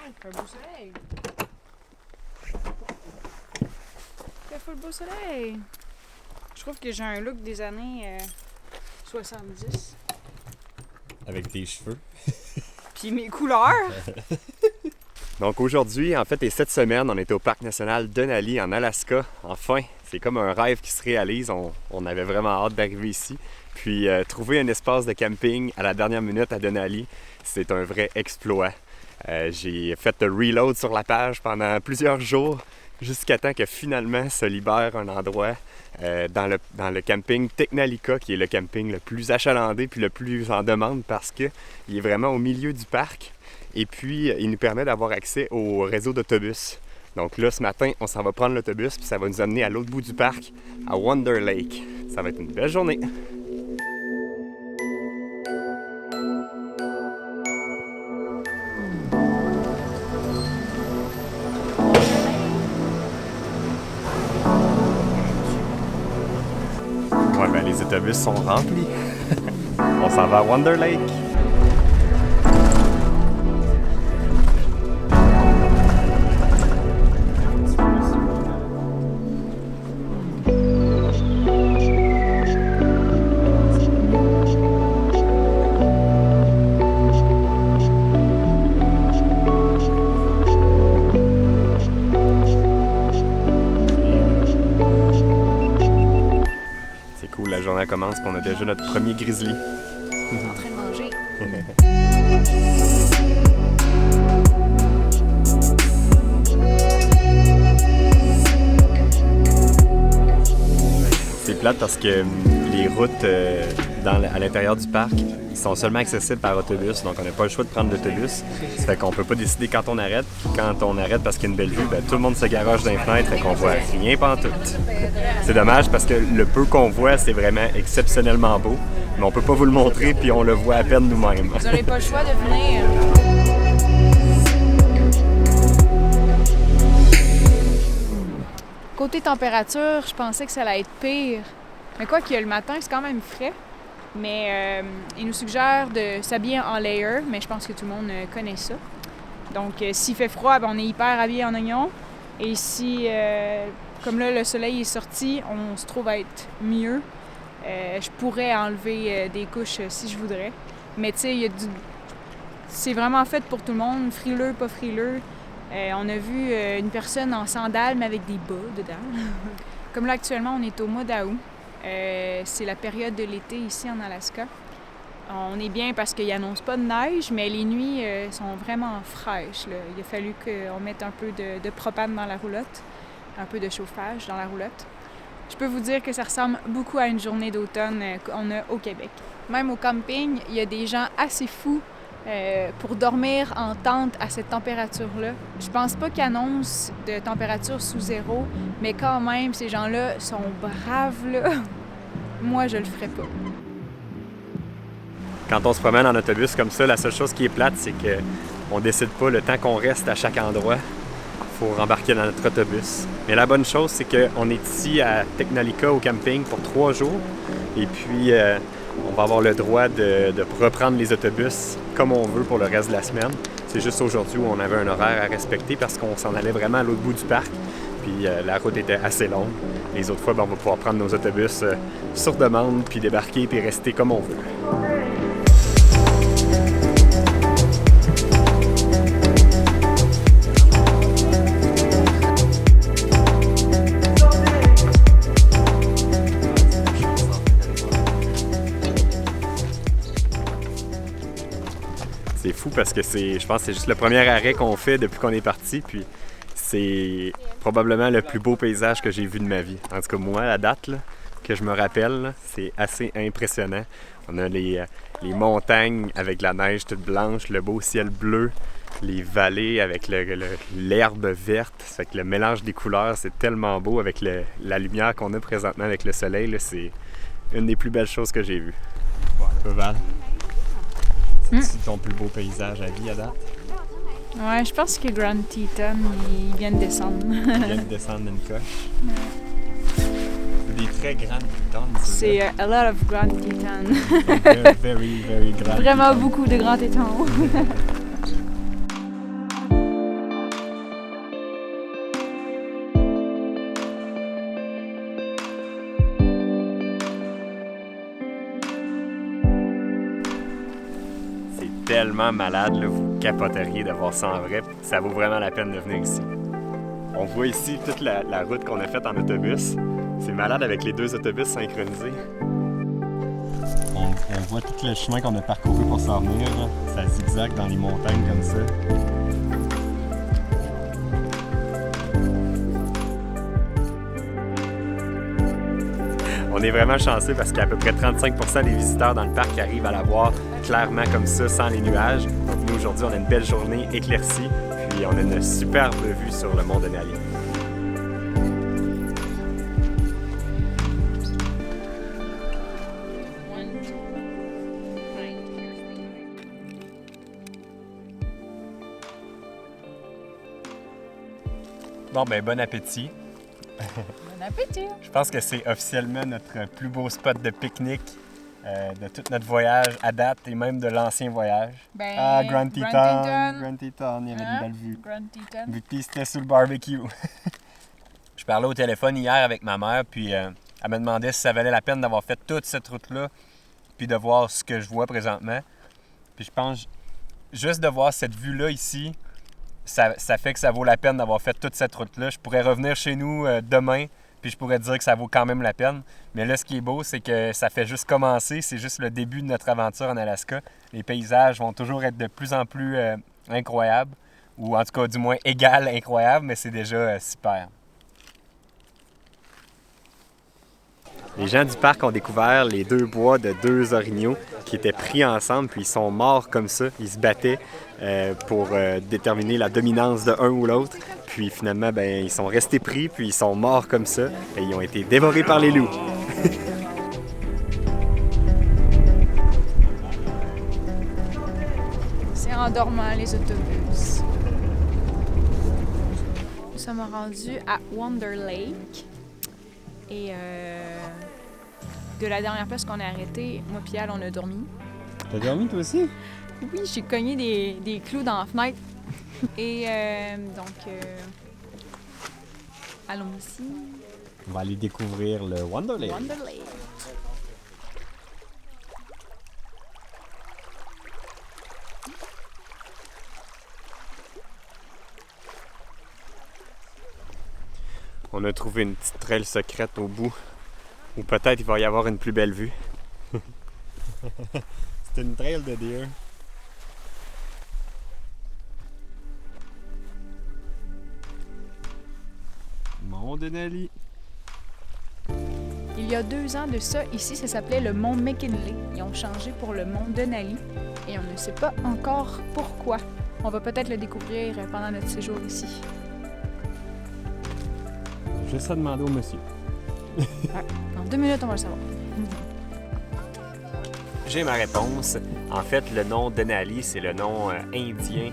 fait un beau soleil. Il fait full beau soleil. Je trouve que j'ai un look des années 70. Avec tes cheveux. Puis mes couleurs. Donc aujourd'hui, en fait, et cette semaine, on était au Parc national Denali en Alaska. Enfin, c'est comme un rêve qui se réalise. On avait vraiment hâte d'arriver ici. Puis trouver un espace de camping à la dernière minute à Denali, c'est un vrai exploit. J'ai fait le reload sur la page pendant plusieurs jours jusqu'à temps que finalement se libère un endroit dans le camping Teknalika, qui est le camping le plus achalandé puis le plus en demande parce qu'il est vraiment au milieu du parc. Et puis, il nous permet d'avoir accès au réseau d'autobus. Donc là, ce matin, on s'en va prendre l'autobus puis ça va nous amener à l'autre bout du parc, à Wonder Lake. Ça va être une belle journée. Ouais, ben les autobus sont remplis. On s'en va à Wonder Lake. La journée commence et on a déjà notre premier grizzly. En train de manger. C'est plate parce que les routes à l'intérieur du parc sont seulement accessibles par autobus, donc on n'a pas le choix de prendre l'autobus. Ça fait qu'on peut pas décider quand on arrête. Puis quand on arrête parce qu'il y a une belle vue, ben, tout le monde se garoche dans les fenêtres et qu'on voit rien pantoute. C'est dommage parce que le peu qu'on voit, c'est vraiment exceptionnellement beau, mais on peut pas vous le montrer puis on le voit à peine nous-mêmes. Vous n'aurez pas le choix de venir. Côté température, je pensais que ça allait être pire. Mais quoi qu'il y a le matin, c'est quand même frais. Mais il nous suggère de s'habiller en layer, mais je pense que tout le monde connaît ça. Donc s'il fait froid, ben, on est hyper habillé en oignon. Et si, comme là, le soleil est sorti, on se trouve à être mieux. Je pourrais enlever des couches si je voudrais. Mais tu sais, c'est vraiment fait pour tout le monde, frileux, pas frileux. On a vu une personne en sandales, mais avec des bas dedans. Comme là, actuellement, on est au mois d'août. C'est la période de l'été ici en Alaska. On est bien parce qu'il n'annonce pas de neige, mais les nuits sont vraiment fraîches, là. Il a fallu qu'on mette un peu de propane dans la roulotte, un peu de chauffage dans la roulotte. Je peux vous dire que ça ressemble beaucoup à une journée d'automne qu'on a au Québec. Même au camping, il y a des gens assez fous pour dormir en tente à cette température-là. Je pense pas qu'ils annoncent de température sous zéro, mais quand même, ces gens-là sont braves, là. Moi, je le ferais pas. Quand on se promène en autobus comme ça, la seule chose qui est plate, c'est qu'on décide pas le temps qu'on reste à chaque endroit. Il faut rembarquer dans notre autobus. Mais la bonne chose, c'est qu'on est ici à Teknalika au camping pour 3 jours. Et puis, on va avoir le droit de reprendre les autobus comme on veut pour le reste de la semaine. C'est juste aujourd'hui où on avait un horaire à respecter parce qu'on s'en allait vraiment à l'autre bout du parc. Puis la route était assez longue. Les autres fois, ben, on va pouvoir prendre nos autobus sur demande, puis débarquer, puis rester comme on veut. C'est fou parce que je pense que c'est juste le premier arrêt qu'on fait depuis qu'on est parti, puis c'est probablement le plus beau paysage que j'ai vu de ma vie. En tout cas, moi, à la date, là, que je me rappelle, là, c'est assez impressionnant. On a les montagnes avec la neige toute blanche, le beau ciel bleu, les vallées avec l'herbe verte. Ça fait que le mélange des couleurs, c'est tellement beau avec la lumière qu'on a présentement avec le soleil. Là, c'est une des plus belles choses que j'ai vues. Ouais, Val. C'est ton plus beau paysage à vie à date? Ouais, je pense que Grand Teton, ils viennent descendre. Ils viennent descendre d'une coche. C'est des très grandes Tetons. C'est a lot of Grand Teton. Very, very grand. Vraiment beaucoup de Grand Tétons. C'est tellement malade, là, vous capoteriez de voir ça en vrai. Ça vaut vraiment la peine de venir ici. On voit ici toute la route qu'on a faite en autobus. C'est malade avec les 2 autobus synchronisés. On voit tout le chemin qu'on a parcouru pour s'en venir. Là. Ça zigzague dans les montagnes comme ça. On est vraiment chanceux parce qu'il y a à peu près 35% des visiteurs dans le parc qui arrivent à la voir clairement comme ça, sans les nuages. Donc nous, aujourd'hui, on a une belle journée éclaircie, puis on a une superbe vue sur le mont Denali. Bon, ben bon appétit! Bon appétit! Je pense que c'est officiellement notre plus beau spot de pique-nique de tout notre voyage à date et même de l'ancien voyage. Ben, Grand Teton! Grand Teton, il y avait une belle vue. Grand Teton. Vu que c'était sur le barbecue. Je parlais au téléphone hier avec ma mère, puis elle me demandait si ça valait la peine d'avoir fait toute cette route-là, puis de voir ce que je vois présentement. Puis je pense, juste de voir cette vue-là ici, ça fait que ça vaut la peine d'avoir fait toute cette route-là. Je pourrais revenir chez nous demain, puis je pourrais dire que ça vaut quand même la peine. Mais là, ce qui est beau, c'est que ça fait juste commencer. C'est juste le début de notre aventure en Alaska. Les paysages vont toujours être de plus en plus incroyables, ou en tout cas, du moins, égal incroyables, mais c'est déjà super. Les gens du parc ont découvert les 2 bois de 2 orignaux qui étaient pris ensemble, puis ils sont morts comme ça. Ils se battaient pour déterminer la dominance de un ou l'autre. Puis finalement, ben, ils sont restés pris, puis ils sont morts comme ça, et ils ont été dévorés par les loups. C'est en dormant, les autobus. Nous sommes rendus à Wonder Lake. Et de la dernière place qu'on a arrêté, moi et Al, on a dormi. T'as dormi toi aussi? Oui, j'ai cogné des clous dans la fenêtre. Et allons-y. On va aller découvrir le Wonder Lake. Wonder Lake. On a trouvé une petite trail secrète au bout, ou peut-être il va y avoir une plus belle vue. C'est une trail de deer. Mont Denali. Il y a 2 ans de ça, ici, ça s'appelait le mont McKinley. Ils ont changé pour le mont Denali et on ne sait pas encore pourquoi. On va peut-être le découvrir pendant notre séjour ici. Juste à demander au monsieur. Dans 2 minutes, on va le savoir. J'ai ma réponse. En fait, le nom Denali, c'est le nom indien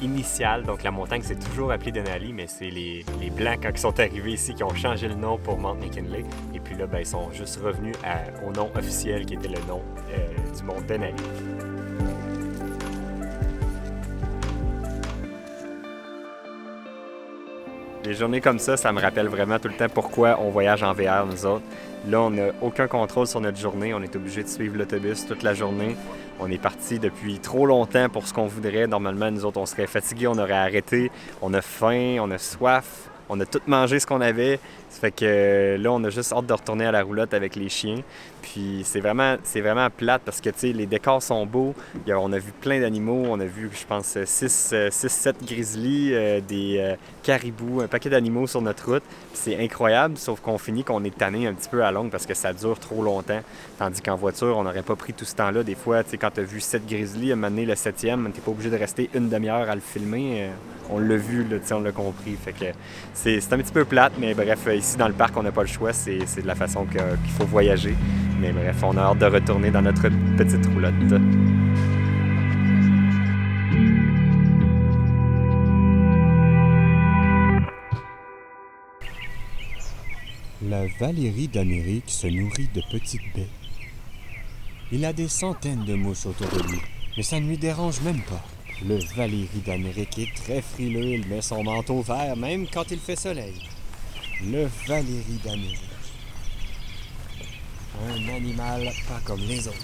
initial. Donc la montagne, c'est toujours appelée Denali, mais c'est les Blancs, quand ils sont arrivés ici, qui ont changé le nom pour Mount McKinley. Et puis là, ben, ils sont juste revenus au nom officiel, qui était le nom du mont Denali. Les journées comme ça me rappelle vraiment tout le temps pourquoi on voyage en VR, nous autres. Là, on n'a aucun contrôle sur notre journée. On est obligé de suivre l'autobus toute la journée. On est parti depuis trop longtemps pour ce qu'on voudrait. Normalement, nous autres, on serait fatigués, on aurait arrêté. On a faim, on a soif. On a tout mangé ce qu'on avait. Ça fait que là, on a juste hâte de retourner à la roulotte avec les chiens. Puis c'est vraiment plate parce que, tu sais, les décors sont beaux. On a vu plein d'animaux. On a vu, je pense, 6-7 grizzlies, des caribous, un paquet d'animaux sur notre route. Puis c'est incroyable, sauf qu'on finit qu'on est tanné un petit peu à longue parce que ça dure trop longtemps. Tandis qu'en voiture, on n'aurait pas pris tout ce temps-là. Des fois, tu sais, quand tu as vu 7 grizzlies, à un moment donné, le 7e, tu n'es pas obligé de rester une demi-heure à le filmer. On l'a vu, là, on l'a compris. Fait que c'est un petit peu plate, mais bref, ici dans le parc, on n'a pas le choix. C'est de la façon qu'il faut voyager. Mais bref, on a hâte de retourner dans notre petite roulotte. La Valérie d'Amérique se nourrit de petites baies. Il a des centaines de mouches autour de lui, mais ça ne lui dérange même pas. Le Valérie d'Amérique est très frileux, il met son manteau vert même quand il fait soleil. Le Valérie d'Amérique. Un animal pas comme les autres.